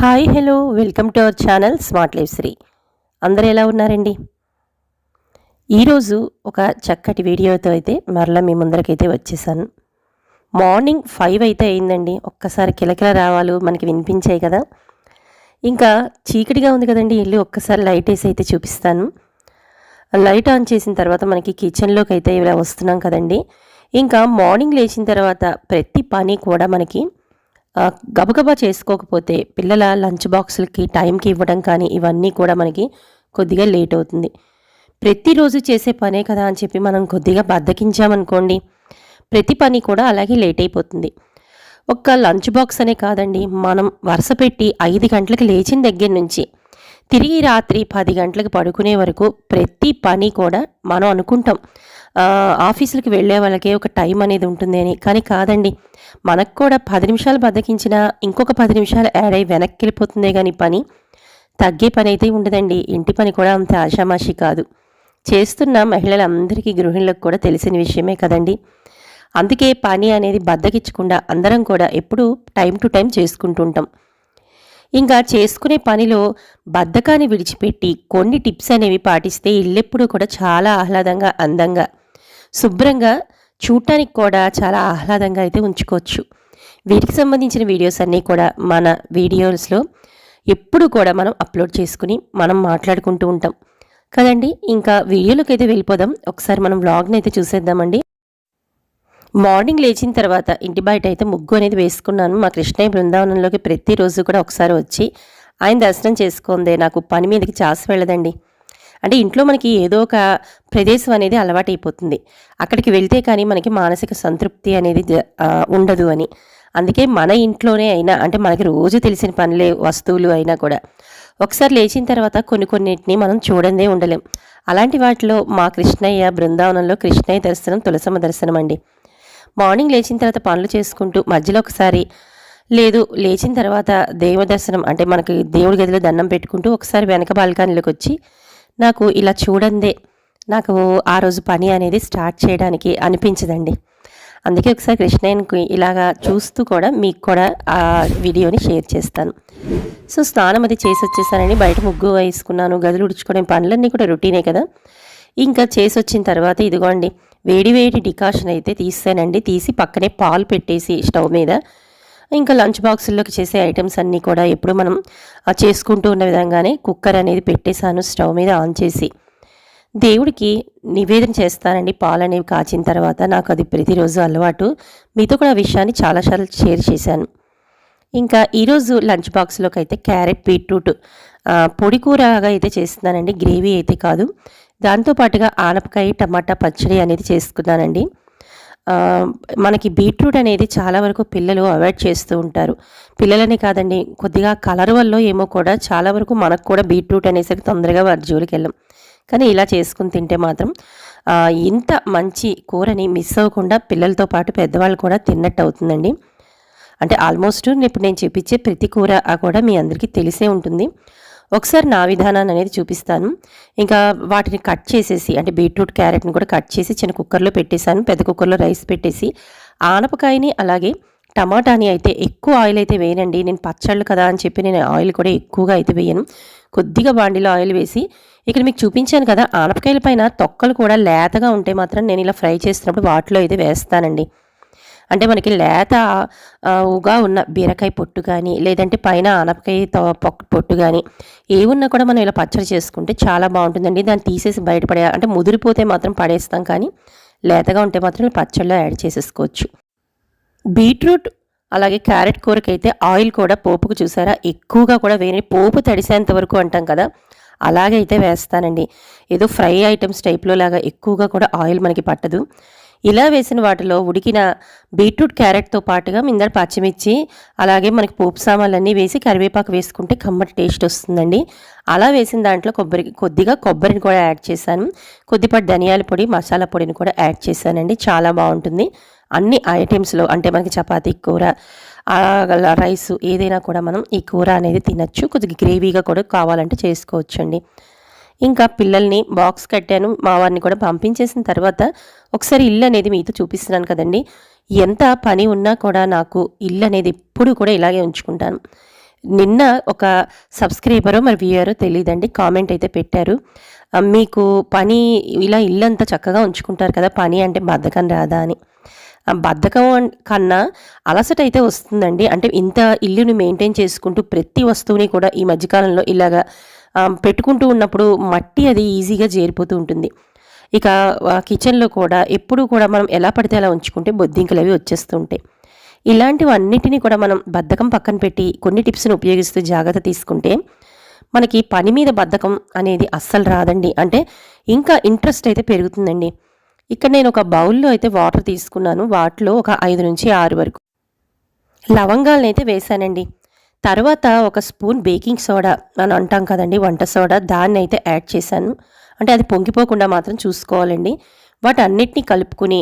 Hi hello welcome to our channel smart life Sri. అందరూ ఎలా ఉన్నారండి? ఈరోజు ఒక చక్కటి వీడియోతో అయితే మరలా మీ ముందరకైతే వచ్చేసాను. మార్నింగ్ 5 అయితే అయిందండి. ఒక్కసారి కిలకిల రావాలు మనకి వినిపించాయి కదా. ఇంకా చీకటిగా ఉంది కదండి, వెళ్ళి ఒక్కసారి లైట్ వేసి అయితే చూపిస్తాను. లైట్ ఆన్ చేసిన తర్వాత మనకి కిచెన్లోకి అయితే ఇలా వస్తున్నాం కదండి. ఇంకా మార్నింగ్ లేచిన తర్వాత ప్రతి పని కూడా మనకి గబగబా చేసుకోకపోతే పిల్లల లంచ్ బాక్సులకి టైంకి ఇవ్వడం కానీ ఇవన్నీ కూడా మనకి కొద్దిగా లేట్ అవుతుంది. ప్రతిరోజు చేసే పనే కదా అని చెప్పి మనం కొద్దిగా బద్దకించామనుకోండి, ప్రతి పని కూడా అలాగే లేట్ అయిపోతుంది. ఒక్క లంచ్ బాక్స్ అనే కాదండి, మనం వరుస పెట్టి 5 గంటలకు లేచిన దగ్గర నుంచి తిరిగి రాత్రి 10 గంటలకు పడుకునే వరకు ప్రతి పని కూడా మనం అనుకుంటాం ఆఫీసులకు వెళ్ళే వాళ్ళకే ఒక టైం అనేది ఉంటుంది అని. కానీ కాదండి, మనకు కూడా 10 నిమిషాలు బద్దకించినా ఇంకొక 10 నిమిషాలు యాడ్ అయ్యి వెనక్కి వెళ్ళిపోతుందే కానీ పని తగ్గే పని అయితే ఉండదండి. ఇంటి పని కూడా అంత ఆషామాషి కాదు. చేస్తున్న మహిళలందరికీ, గృహిణులకు కూడా తెలిసిన విషయమే కదండి. అందుకే పని అనేది బద్దకిచ్చకుండా అందరం కూడా ఎప్పుడూ టైం టు టైం చేసుకుంటూ ఉంటాం. ఇంకా చేసుకునే పనిలో బద్ధకాన్ని విడిచిపెట్టి కొన్ని టిప్స్ అనేవి పాటిస్తే ఇల్లెప్పుడు కూడా చాలా ఆహ్లాదంగా, అందంగా, శుభ్రంగా, చూడటానికి కూడా చాలా ఆహ్లాదంగా అయితే ఉంచుకోవచ్చు. వీటికి సంబంధించిన వీడియోస్ అన్నీ కూడా మన వీడియోస్లో ఎప్పుడు కూడా మనం అప్లోడ్ చేసుకుని మనం మాట్లాడుకుంటూ ఉంటాం కదండి. ఇంకా వీడియోలోకి అయితే వెళ్ళిపోదాం. ఒకసారి మనం వ్లాగ్ని అయితే చూసేద్దామండి. మార్నింగ్ లేచిన తర్వాత ఇంటి బయట అయితే ముగ్గు అనేది వేసుకున్నాను. మా కృష్ణయ్య బృందావనంలోకి ప్రతిరోజు కూడా ఒకసారి వచ్చి ఆయన దర్శనం చేసుకుందే నాకు పని మీదకి చాసి వెళ్ళదండి. అంటే ఇంట్లో మనకి ఏదో ఒక ప్రదేశం అనేది అలవాటైపోతుంది. అక్కడికి వెళ్తే కానీ మనకి మానసిక సంతృప్తి అనేది ఉండదు అని. అందుకే మన ఇంట్లోనే అయినా, అంటే మనకి రోజు తెలిసిన పనులే వస్తువులు అయినా కూడా ఒకసారి లేచిన తర్వాత కొన్నిటిని మనం చూడందే ఉండలేం. అలాంటి వాటిలో మా కృష్ణయ్య బృందావనంలో కృష్ణయ్య దర్శనం, తులసమ్మ దర్శనం అండి. మార్నింగ్ లేచిన తర్వాత పనులు చేసుకుంటూ మధ్యలో ఒకసారి, లేదు లేచిన తర్వాత దేవ దర్శనం, అంటే మనకి దేవుడి గదిలో దండం పెట్టుకుంటూ ఒకసారి వెనక బాల్కనీలోకి వచ్చి నాకు ఇలా చూడందే నాకు ఆ రోజు పని అనేది స్టార్ట్ చేయడానికి అనిపించదండి. అందుకే ఒకసారి కృష్ణయ్యకి ఇలాగా చూస్తూ కూడా మీకు కూడా ఆ వీడియోని షేర్ చేస్తాను. సో స్నానం అది చేసి వచ్చేసానండి. బయట ముగ్గు వేసుకున్నాను, గదులు ఉడుచుకోవడం పనులన్నీ కూడా రొటీనే కదా. ఇంకా చేసి వచ్చిన తర్వాత ఇదిగోండి వేడి డికాషన్ అయితే తీసానండి. తీసి పక్కనే పాలు పెట్టేసి స్టవ్ మీద ఇంకా లంచ్ బాక్సుల్లోకి చేసే ఐటమ్స్ అన్నీ కూడా ఎప్పుడు మనం చేసుకుంటూ ఉన్న విధంగానే కుక్కర్ అనేది పెట్టేశాను స్టవ్ మీద ఆన్ చేసి. దేవుడికి నివేదన చేస్తానండి పాలు అనేవి కాచిన తర్వాత. నాకు అది ప్రతిరోజు అలవాటు. మీతో కూడా ఆ విషయాన్ని చాలాసార్లు షేర్ చేశాను. ఇంకా ఈరోజు లంచ్ బాక్స్లోకి అయితే క్యారెట్, బీట్రూట్ పొడి కూరగా అయితే చేస్తున్నానండి, గ్రేవీ అయితే కాదు. దాంతోపాటుగా ఆనపకాయ, టమాటా పచ్చడి అనేది చేసుకున్నానండి. మనకి బీట్రూట్ అనేది చాలా వరకు పిల్లలు అవాయిడ్ చేస్తూ ఉంటారు. పిల్లలనే కాదండి, కొద్దిగా కలర్ వల్ల ఏమో కూడా చాలా వరకు మనకు కూడా బీట్రూట్ అనేసరికి తొందరగా వారి జోలికి వెళ్ళాం. కానీ ఇలా చేసుకుని తింటే మాత్రం ఇంత మంచి కూరని మిస్ అవ్వకుండా పిల్లలతో పాటు పెద్దవాళ్ళు కూడా తిన్నట్టు అవుతుందండి. అంటే ఆల్మోస్ట్ ఇప్పుడు నేను చూపించే ప్రతి కూర కూడా మీ అందరికీ తెలిసే ఉంటుంది. ఒకసారి నా విధానాన్ని అనేది చూపిస్తాను. ఇంకా వాటిని కట్ చేసేసి, అంటే బీట్రూట్, క్యారెట్ని కూడా కట్ చేసి చిన్న కుక్కర్లో పెట్టేశాను. పెద్ద కుక్కర్లో రైస్ పెట్టేసి ఆనపకాయని అలాగే టమాటాని అయితే ఎక్కువ ఆయిల్ అయితే వేయనండి. నేను పచ్చళ్ళు కదా అని చెప్పి నేను ఆయిల్ కూడా ఎక్కువగా అయితే వేయను. కొద్దిగా బాండిలో ఆయిల్ వేసి, ఇక్కడ మీకు చూపించాను కదా ఆనపకాయల పైన తొక్కలు కూడా లేతగా ఉంటే మాత్రం నేను ఇలా ఫ్రై చేస్తున్నప్పుడు వాటిలో అయితే వేస్తానండి. అంటే మనకి లేతగా ఉన్న బీరకాయ పొట్టు కానీ, లేదంటే పైన ఆనపకాయ పొట్టు కానీ ఏమున్నా కూడా మనం ఇలా పచ్చడి చేసుకుంటే చాలా బాగుంటుందండి. దాన్ని తీసేసి బయటపడే, అంటే ముదిరిపోతే మాత్రం పడేస్తాం, కానీ లేతగా ఉంటే మాత్రం పచ్చడిలో యాడ్ చేసేసుకోవచ్చు. బీట్రూట్ అలాగే క్యారెట్ కూరకైతే ఆయిల్ కూడా పోపుకు చూసారా ఎక్కువగా కూడా వేరే, పోపు తడిసేంత వరకు అంటాం కదా, అలాగైతే వేస్తానండి. ఏదో ఫ్రై ఐటమ్స్ టైప్లో లాగా ఎక్కువగా కూడా ఆయిల్ మనకి పట్టదు. ఇలా వేసిన వాటిలో ఉడికిన బీట్రూట్, క్యారెట్తో పాటుగా మిందర పచ్చిమిర్చి అలాగే మనకి పోపు సామాన్లన్నీ వేసి కరివేపాకు వేసుకుంటే కమ్మటి టేస్ట్ వస్తుందండి. అలా వేసిన దాంట్లో కొద్దిగా కొబ్బరిని కూడా యాడ్ చేశాను. కొద్దిపాటి ధనియాల పొడి, మసాలా పొడిని కూడా యాడ్ చేశానండి. చాలా బాగుంటుంది అన్ని ఐటమ్స్లో. అంటే మనకి చపాతీ, కూర, రైస్ ఏదైనా కూడా మనం ఈ కూర అనేది తినచ్చు. కొద్దిగా గ్రేవీగా కూడా కావాలంటే చేసుకోవచ్చండి. ఇంకా పిల్లల్ని బాక్స్ కట్టాను. మా వారిని కూడా పంపించేసిన తర్వాత ఒకసారి ఇల్లు అనేది మీతో చూపిస్తున్నాను కదండి. ఎంత పని ఉన్నా కూడా నాకు ఇల్లు అనేది ఎప్పుడు కూడా ఇలాగే ఉంచుకుంటాను. నిన్న ఒక సబ్స్క్రైబరో మరి వ్యూయరో తెలియదండి కామెంట్ అయితే పెట్టారు. మీకు పని ఇలా ఇల్లంతా చక్కగా ఉంచుకుంటారు కదా, పని అంటే బద్ధకం రాదా అని. బద్ధకం కన్నా అలసట అయితే వస్తుందండి. అంటే ఇంత ఇల్లుని మెయింటైన్ చేసుకుంటూ ప్రతి వస్తువుని కూడా ఈ మధ్యకాలంలో ఇలాగా పెట్టుకుంటూ ఉన్నప్పుడు మట్టి అది ఈజీగా చేరిపోతూ ఉంటుంది. ఇక కిచెన్లో కూడా ఎప్పుడూ కూడా మనం ఎలా పడితే అలా ఉంచుకుంటే బొద్దింకలు అవి వచ్చేస్తూ ఉంటాయి. ఇలాంటివన్నిటినీ కూడా మనం బద్ధకం పక్కన పెట్టి కొన్ని టిప్స్ని ఉపయోగిస్తూ జాగ్రత్త తీసుకుంటే మనకి పని మీద బద్ధకం అనేది అస్సలు రాదండి. అంటే ఇంకా ఇంట్రెస్ట్ అయితే పెరుగుతుందండి. ఇక్కడ నేను ఒక బౌల్లో అయితే వాటర్ తీసుకున్నాను. వాటిలో ఒక 5 నుంచి 6 వరకు లవంగాలను అయితే వేసానండి. తర్వాత ఒక స్పూన్ బేకింగ్ సోడా అని అంటాం కదండి, వంట సోడా, దాన్ని అయితే యాడ్ చేశాను. అంటే అది పొంగిపోకుండా మాత్రం చూసుకోవాలండి. వాటన్నిటిని కలుపుకుని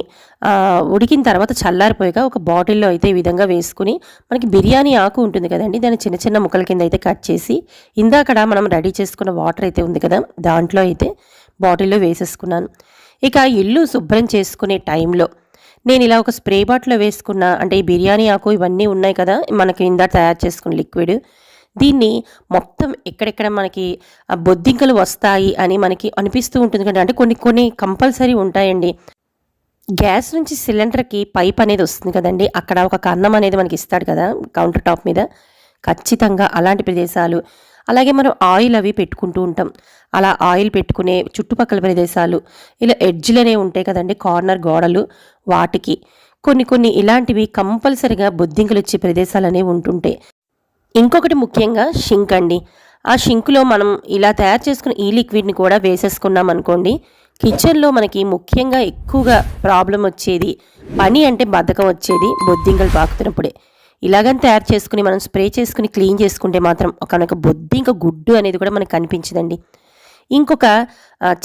ఉడికిన తర్వాత చల్లారిపోయాక ఒక బాటిల్లో అయితే ఈ విధంగా వేసుకుని, మనకి బిర్యానీ ఆకు ఉంటుంది కదండి, దాన్ని చిన్న చిన్న ముక్కల కింద అయితే కట్ చేసి ఇందాకడ మనం రెడీ చేసుకున్న వాటర్ అయితే ఉంది కదా, దాంట్లో అయితే బాటిల్లో వేసేసుకున్నాను. ఇక ఇల్లు శుభ్రం చేసుకునే టైంలో నేను ఇలా ఒక స్ప్రే బాటిల్లో వేసుకున్న, అంటే ఈ బిర్యానీ ఆకు ఇవన్నీ ఉన్నాయి కదా మనకి ఇందాక తయారు చేసుకున్న లిక్విడ్, దీన్ని మొత్తం ఎక్కడెక్కడ మనకి బొద్దింకలు వస్తాయి అని మనకి అనిపిస్తూ ఉంటుంది కదా. అంటే కొన్ని కొన్ని కంపల్సరీ ఉంటాయండి. గ్యాస్ నుంచి సిలిండర్కి పైప్ అనేది వస్తుంది కదండి, అక్కడ ఒక కన్నం అనేది మనకి ఇస్తాడు కదా కౌంటర్ టాప్ మీద, ఖచ్చితంగా అలాంటి ప్రదేశాలు. అలాగే మనం ఆయిల్ అవి పెట్టుకుంటూ ఉంటాం, అలా ఆయిల్ పెట్టుకునే చుట్టుపక్కల ప్రదేశాలు, ఇలా ఎడ్జ్లు అనేవి ఉంటాయి కదండి, కార్నర్ గోడలు, వాటికి కొన్ని కొన్ని ఇలాంటివి కంపల్సరిగా బొద్దింకలు వచ్చే ప్రదేశాలు అనేవి ఉంటుంటాయి. ఇంకొకటి ముఖ్యంగా షింక్ అండి. ఆ షింక్లో మనం ఇలా తయారు చేసుకున్న ఈ లిక్విడ్ని కూడా వేసేసుకున్నాం అనుకోండి, కిచెన్లో మనకి ముఖ్యంగా ఎక్కువగా ప్రాబ్లం వచ్చేది, పని అంటే బద్ధకం వచ్చేది బొద్దింకలు పాకుతున్నప్పుడే. ఇలాగని తయారు చేసుకుని మనం స్ప్రే చేసుకుని క్లీన్ చేసుకుంటే మాత్రం ఒక బొద్దింక గుడ్డు అనేది కూడా మనకు కనిపించదండి. ఇంకొక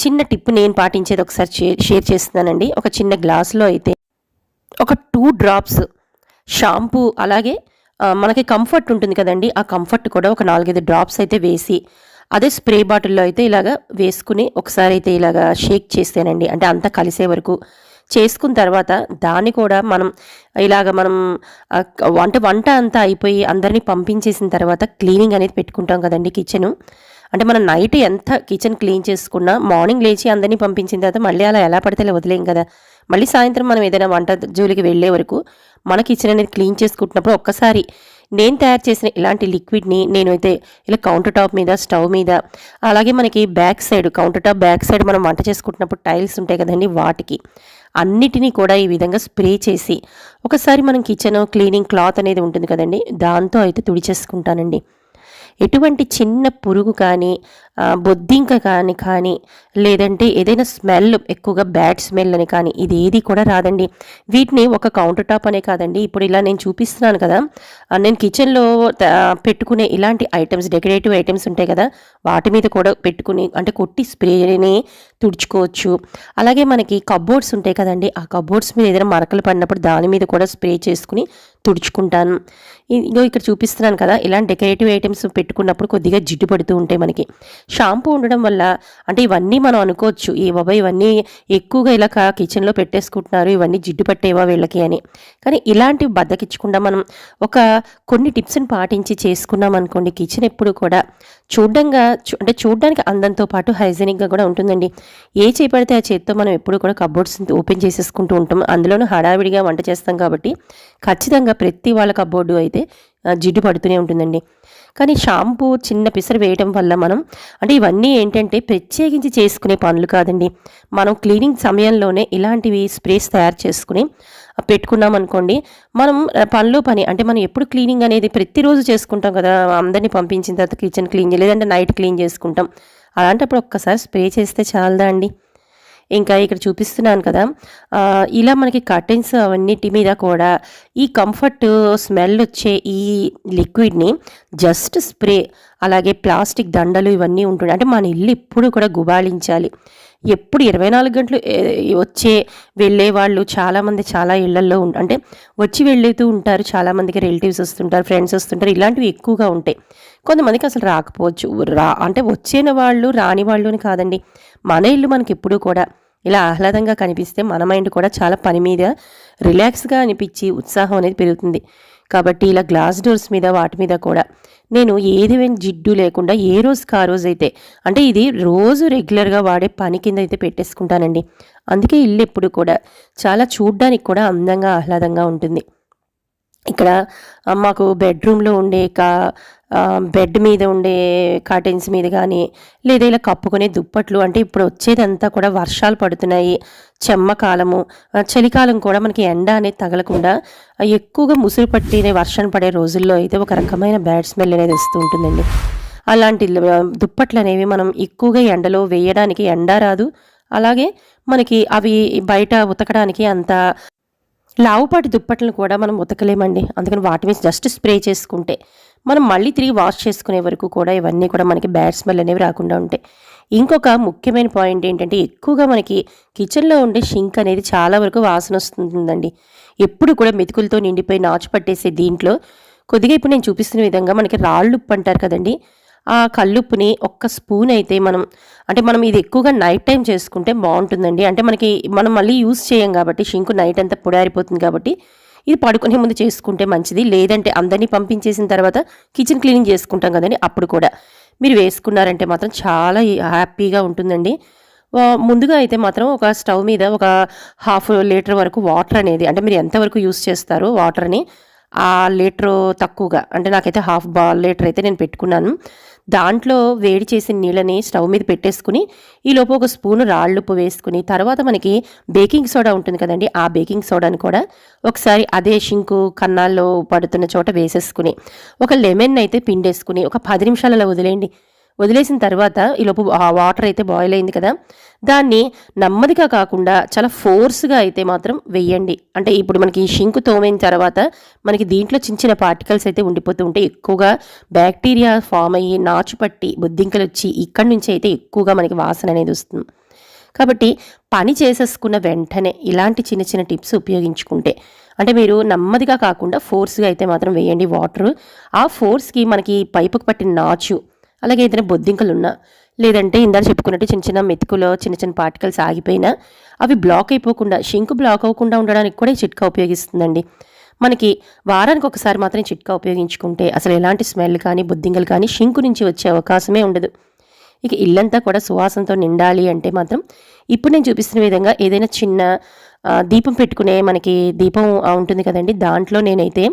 చిన్న టిప్ నేను పాటించేది ఒకసారి షేర్ చేస్తున్నానండి. ఒక చిన్న గ్లాసులో అయితే ఒక 2 డ్రాప్స్ షాంపూ, అలాగే మనకి కంఫర్ట్ ఉంటుంది కదండి, ఆ కంఫర్ట్ కూడా ఒక 4-5 డ్రాప్స్ అయితే వేసి అదే స్ప్రే బాటిల్లో అయితే ఇలాగ వేసుకుని ఒకసారి అయితే ఇలాగ షేక్ చేస్తేనండి, అంటే అంతా కలిసే వరకు చేసుకున్న తర్వాత దాన్ని కూడా మనం ఇలాగ మనం వంట అంతా అయిపోయి అందరినీ పంపించేసిన తర్వాత క్లీనింగ్ అనేది పెట్టుకుంటాం కదండి కిచెను. అంటే మనం నైట్ ఎంత కిచెన్ క్లీన్ చేసుకున్నా మార్నింగ్ లేచి అందరినీ పంపించిన తర్వాత మళ్ళీ అలా ఎలా పడితే అలా వదిలేం కదా. మళ్ళీ సాయంత్రం మనం ఏదైనా వంట జోలికి వెళ్ళే వరకు మన కిచెన్ అనేది క్లీన్ చేసుకుంటున్నప్పుడు ఒక్కసారి నేను తయారు చేసిన ఇలాంటి లిక్విడ్ని నేనైతే ఇలా కౌంటర్ టాప్ మీద, స్టవ్ మీద, అలాగే మనకి back side counter top back side మనం వంట చేసుకుంటున్నప్పుడు టైల్స్ ఉంటాయి కదండి, వాటికి అన్నిటినీ కూడా ఈ విధంగా స్ప్రే చేసి ఒకసారి మనం కిచెన్ క్లీనింగ్ క్లాత్ అనేది ఉంటుంది కదండి, దాంతో అయితే తుడిచేసుకుంటానండి. ఎటువంటి చిన్న పురుగు కానీ బొద్దింక కానీ లేదంటే ఏదైనా స్మెల్ ఎక్కువగా బ్యాడ్ స్మెల్ అని కానీ ఇది ఏది కూడా రాదండి. వీటిని ఒక కౌంటర్ టాప్ అనే కాదండి, ఇప్పుడు ఇలా నేను చూపిస్తున్నాను కదా, నేను కిచెన్లో పెట్టుకునే ఇలాంటి ఐటమ్స్, డెకరేటివ్ ఐటమ్స్ ఉంటాయి కదా, వాటి మీద కూడా పెట్టుకుని అంటే కొట్టి స్ప్రేని తుడుచుకోవచ్చు. అలాగే మనకి కబోర్డ్స్ ఉంటాయి కదండి, ఆ కబోర్డ్స్ మీద ఏదైనా మరకలు పడినప్పుడు దాని మీద కూడా స్ప్రే చేసుకుని తుడుచుకుంటాను. ఇదో ఇక్కడ చూపిస్తున్నాను కదా, ఇలాంటి డెకరేటివ్ ఐటమ్స్ పెట్టుకున్నప్పుడు కొద్దిగా జిడ్డు పడుతూ ఉంటాయి మనకి. షాంపూ ఉండడం వల్ల, అంటే ఇవన్నీ మనం అనుకోవచ్చు ఏ బాబా ఇవన్నీ ఎక్కువగా ఇలా కిచెన్లో పెట్టేసుకుంటున్నారు, ఇవన్నీ జిడ్డు పట్టేవా వీళ్ళకి అని. కానీ ఇలాంటివి బద్దకిచ్చకుండా మనం ఒక కొన్ని టిప్స్ని పాటించి చేసుకున్నాం అనుకోండి, కిచెన్ ఎప్పుడు కూడా అంటే చూడడానికి అందంతో పాటు హైజీనిక్గా కూడా ఉంటుందండి. ఏ చేపడితే ఆ చేతితో మనం ఎప్పుడు కూడా కబోర్డ్స్ ఓపెన్ చేసేసుకుంటూ ఉంటాం, అందులోనూ హడావిడిగా వంట చేస్తాం కాబట్టి ఖచ్చితంగా ప్రతి వాళ్ళ కబోర్డు అయితే జిడ్డు పడుతూనే ఉంటుందండి. కానీ షాంపూ చిన్న పిసరు వేయడం వల్ల మనం, అంటే ఇవన్నీ ఏంటంటే ప్రత్యేకించి చేసుకునే పనులు కాదండి, మనం క్లీనింగ్ సమయంలోనే ఇలాంటివి స్ప్రేస్ తయారు చేసుకుని పెట్టుకున్నాం అనుకోండి, మనం పనిలో పని, అంటే మనం ఎప్పుడు క్లీనింగ్ అనేది ప్రతిరోజు చేసుకుంటాం కదా, అందరినీ పంపించిన తర్వాత కిచెన్ క్లీన్ లేదంటే నైట్ క్లీన్ చేసుకుంటాం, అలాంటప్పుడు ఒక్కసారి స్ప్రే చేస్తే చాలదా అండి. ఇంకా ఇక్కడ చూపిస్తున్నాను కదా, ఇలా మనకి కర్టెన్స్ అవన్నిటి మీద కూడా ఈ కంఫర్ట్ స్మెల్ వచ్చే ఈ లిక్విడ్ని జస్ట్ స్ప్రే, అలాగే ప్లాస్టిక్ దండలు ఇవన్నీ ఉంటుండే, అంటే మన ఇల్లు ఎప్పుడు కూడా గుబాళించాలి. ఎప్పుడు 24 గంటలు వచ్చే వెళ్ళే వాళ్ళు చాలామంది చాలా ఇళ్లల్లో అంటే వచ్చి వెళ్తూ ఉంటారు, చాలామందికి రిలేటివ్స్ వస్తుంటారు, ఫ్రెండ్స్ వస్తుంటారు, ఇలాంటివి ఎక్కువగా ఉంటాయి. కొంతమందికి అసలు రాకపోవచ్చు, అంటే వచ్చిన వాళ్ళు రాని వాళ్ళు అని కాదండి, మన ఇల్లు మనకి ఎప్పుడూ కూడా ఇలా ఆహ్లాదంగా కనిపిస్తే మన మైండ్ కూడా చాలా పని మీద రిలాక్స్గా అనిపించి ఉత్సాహం అనేది పెరుగుతుంది. కాబట్టి ఇలా గ్లాస్ డోర్స్ మీద వాటి మీద కూడా నేను ఏది జిడ్డు లేకుండా ఏ రోజుకి ఆ రోజు అయితే, అంటే ఇది రోజు రెగ్యులర్గా వాడే పని కింద అయితే పెట్టేసుకుంటానండి. అందుకే ఇల్లు ఎప్పుడు కూడా చాలా చూడ్డానికి కూడా అందంగా ఆహ్లాదంగా ఉంటుంది. ఇక్కడ మాకు బెడ్రూమ్లో ఉండే బెడ్ మీద ఉండే కర్టెన్స్ మీద కానీ, లేదా ఇలా కప్పుకునే దుప్పట్లు, అంటే ఇప్పుడు వచ్చేదంతా కూడా వర్షాలు పడుతున్నాయి, చెమ్మకాలము, చలికాలం కూడా మనకి ఎండ అనేది తగలకుండా ఎక్కువగా ముసురు పట్టిన వర్షం పడే రోజుల్లో అయితే ఒక రకమైన బ్యాడ్ స్మెల్ అనేది వస్తూ ఉంటుందండి. అలాంటి దుప్పట్లు అనేవి మనం ఎక్కువగా ఎండలో వేయడానికి ఎండ రాదు, అలాగే మనకి అవి బయట ఉతకడానికి అంత లావుపాటి దుప్పట్లను కూడా మనం ఉతకలేమండి. అందుకని వాటి మీద జస్ట్ స్ప్రే చేసుకుంటే మనం మళ్ళీ తిరిగి వాష్ చేసుకునే వరకు కూడా ఇవన్నీ కూడా మనకి బ్యాడ్ స్మెల్ అనేవి రాకుండా ఉంటాయి. ఇంకొక ముఖ్యమైన పాయింట్ ఏంటంటే, ఎక్కువగా మనకి కిచెన్లో ఉండే షింక్ అనేది చాలా వరకు వాసన వస్తుందండి. ఎప్పుడు కూడా మెతుకులతో నిండిపోయి నాచు పట్టేసే దీంట్లో కొద్దిగా ఇప్పుడు నేను చూపిస్తున్న విధంగా మనకి రాళ్ళుప్పు అంటారు కదండి, ఆ కల్లుప్పుని ఒక్క స్పూన్ అయితే మనం ఇది ఎక్కువగా నైట్ టైం చేసుకుంటే బాగుంటుందండి. అంటే మనం మళ్ళీ యూస్ చేయం కాబట్టి షింకు నైట్ అంతా పొడారిపోతుంది కాబట్టి ఇది పడుకునే ముందు చేసుకుంటే మంచిది. లేదంటే అందరినీ పంపించేసిన తర్వాత కిచెన్ క్లీనింగ్ చేసుకుంటాం కదండి, అప్పుడు కూడా మీరు వేసుకున్నారంటే మాత్రం చాలా హ్యాపీగా ఉంటుందండి. ముందుగా అయితే మాత్రం ఒక స్టవ్ మీద ఒక 1/2 లీటర్ వరకు వాటర్ అనేది, అంటే మీరు ఎంతవరకు యూస్ చేస్తారో వాటర్ని ఆ లీటరు తక్కువగా, అంటే నాకైతే 1/2 లీటర్ అయితే నేను పెట్టుకున్నాను. దాంట్లో వేడి చేసిన నీళ్ళని స్టవ్ మీద పెట్టేసుకుని ఈలోపు ఒక స్పూను రాళ్ళుప్పు వేసుకుని, తర్వాత మనకి బేకింగ్ సోడా ఉంటుంది కదండి, ఆ బేకింగ్ సోడాని కూడా ఒకసారి అదే షింకు కన్నాల్లో పడుతున్న చోట వేసేసుకుని, ఒక లెమన్ అయితే పిండేసుకుని ఒక 10 నిమిషాలు అలా వదిలేయండి. వదిలేసిన తర్వాత ఈలోపు ఆ వాటర్ అయితే బాయిల్ అయింది కదా, దాన్ని నెమ్మదిగా కాకుండా చాలా ఫోర్స్గా అయితే మాత్రం వెయ్యండి. అంటే ఇప్పుడు మనకి షింకు తోమైన తర్వాత మనకి దీంట్లో చిన్న చిన్న పార్టికల్స్ అయితే ఉండిపోతూ ఉంటాయి. ఎక్కువగా బ్యాక్టీరియా ఫామ్ అయ్యి నాచు పట్టి బొద్దింకలు వచ్చి ఇక్కడి నుంచి అయితే ఎక్కువగా మనకి వాసన అనేది వస్తుంది. కాబట్టి పని చేసేసుకున్న వెంటనే ఇలాంటి చిన్న చిన్న టిప్స్ ఉపయోగించుకుంటే, అంటే మీరు నెమ్మదిగా కాకుండా ఫోర్స్గా అయితే మాత్రం వేయండి వాటర్. ఆ ఫోర్స్కి మనకి పైపుకు పట్టిన నాచు, అలాగే ఏదైనా బొద్దింకలున్నా, లేదంటే ఇందాక చెప్పుకున్నట్టు చిన్న చిన్న మెతుకులో చిన్న చిన్న పార్టికల్స్ ఆగిపోయినా అవి బ్లాక్ అయిపోకుండా, షింక్ బ్లాక్ అవ్వకుండా ఉండడానికి కూడా ఈ చిట్కా ఉపయోగిస్తుందండి. మనకి వారానికి ఒకసారి మాత్రం చిట్కా ఉపయోగించుకుంటే అసలు ఎలాంటి స్మెల్ కానీ బొద్దింకలు కానీ షింకు నుంచి వచ్చే అవకాశమే ఉండదు. ఇక ఇల్లంతా కూడా సువాసనతో నిండాలి అంటే మాత్రం ఇప్పుడు నేను చూపిస్తున్న విధంగా ఏదైనా చిన్న దీపం పెట్టుకునే మనకి దీపం ఉంటుంది కదండి, దాంట్లో నేనైతే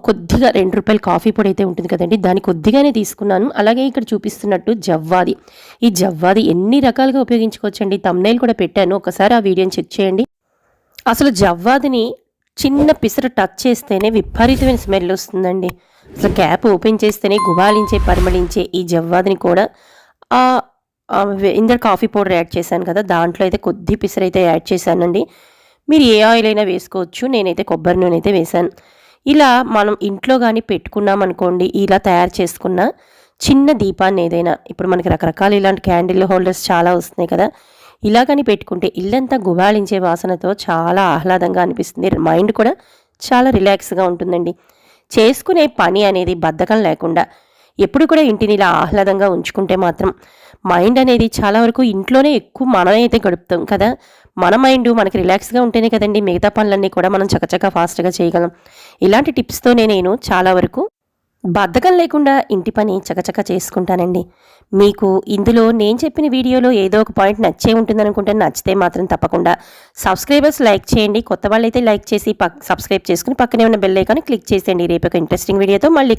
కొద్దిగా ₹2 కాఫీ పొడి అయితే ఉంటుంది కదండి, దాన్ని కొద్దిగానే తీసుకున్నాను. అలాగే ఇక్కడ చూపిస్తున్నట్టు జవ్వాది, ఈ జవ్వాది ఎన్ని రకాలుగా ఉపయోగించుకోవచ్చండి. థంబ్నెయిల్ కూడా పెట్టాను, ఒకసారి ఆ వీడియోని చెక్ చేయండి. అసలు జవ్వాదిని చిన్న పిసరు టచ్ చేస్తేనే విపరీతమైన స్మెల్ వస్తుందండి. అసలు క్యాప్ ఓపెన్ చేస్తేనే గుబాలించే పరిమళించే ఈ జవ్వాదిని కూడా ఇందర కాఫీ పౌడర్ యాడ్ చేశాను కదా, దాంట్లో అయితే కొద్ది పిసరు అయితే యాడ్ చేశానండి. మీరు ఏ ఆయిల్ అయినా వేసుకోవచ్చు, నేనైతే కొబ్బరి నూనె అయితే వేశాను. ఇలా మనం ఇంట్లో కానీ పెట్టుకున్నామనుకోండి, ఇలా తయారు చేసుకున్న చిన్న దీపాన్ని ఏదైనా, ఇప్పుడు మనకి రకరకాల ఇలాంటి క్యాండిల్ హోల్డర్స్ చాలా వస్తున్నాయి కదా, ఇలా కానీ పెట్టుకుంటే ఇల్లంతా గుబాళించే వాసనతో చాలా ఆహ్లాదంగా అనిపిస్తుంది. మైండ్ కూడా చాలా రిలాక్స్గా ఉంటుందండి. చేసుకునే పని అనేది బద్ధకం లేకుండా ఎప్పుడు కూడా ఇంటిని ఇలా ఆహ్లాదంగా ఉంచుకుంటే మాత్రం మైండ్ అనేది చాలా వరకు ఇంట్లోనే ఎక్కువ మనమైతే గడుపుతాం కదా, మన మైండ్ మనకి రిలాక్స్గా ఉంటేనే కదండి మిగతా పనులన్నీ కూడా మనం చకచకా ఫాస్ట్గా చేయగలం. ఇలాంటి టిప్స్తోనే నేను చాలా వరకు బద్ధకం లేకుండా ఇంటి పని చకచకా చేసుకుంటానండి. మీకు ఇందులో నేను చెప్పిన వీడియోలో ఏదో ఒక పాయింట్ నచ్చే ఉంటుందనుకుంటే, నచ్చితే మాత్రం తప్పకుండా సబ్స్క్రైబర్స్ లైక్ చేయండి. కొత్త వాళ్ళైతే లైక్ చేసి సబ్స్క్రైబ్ చేసుకుని పక్కనే ఉన్న బెల్ ఐకాన్ క్లిక్ చేసేయండి. రేపు ఒక ఇంట్రెస్టింగ్ వీడియోతో మళ్ళీ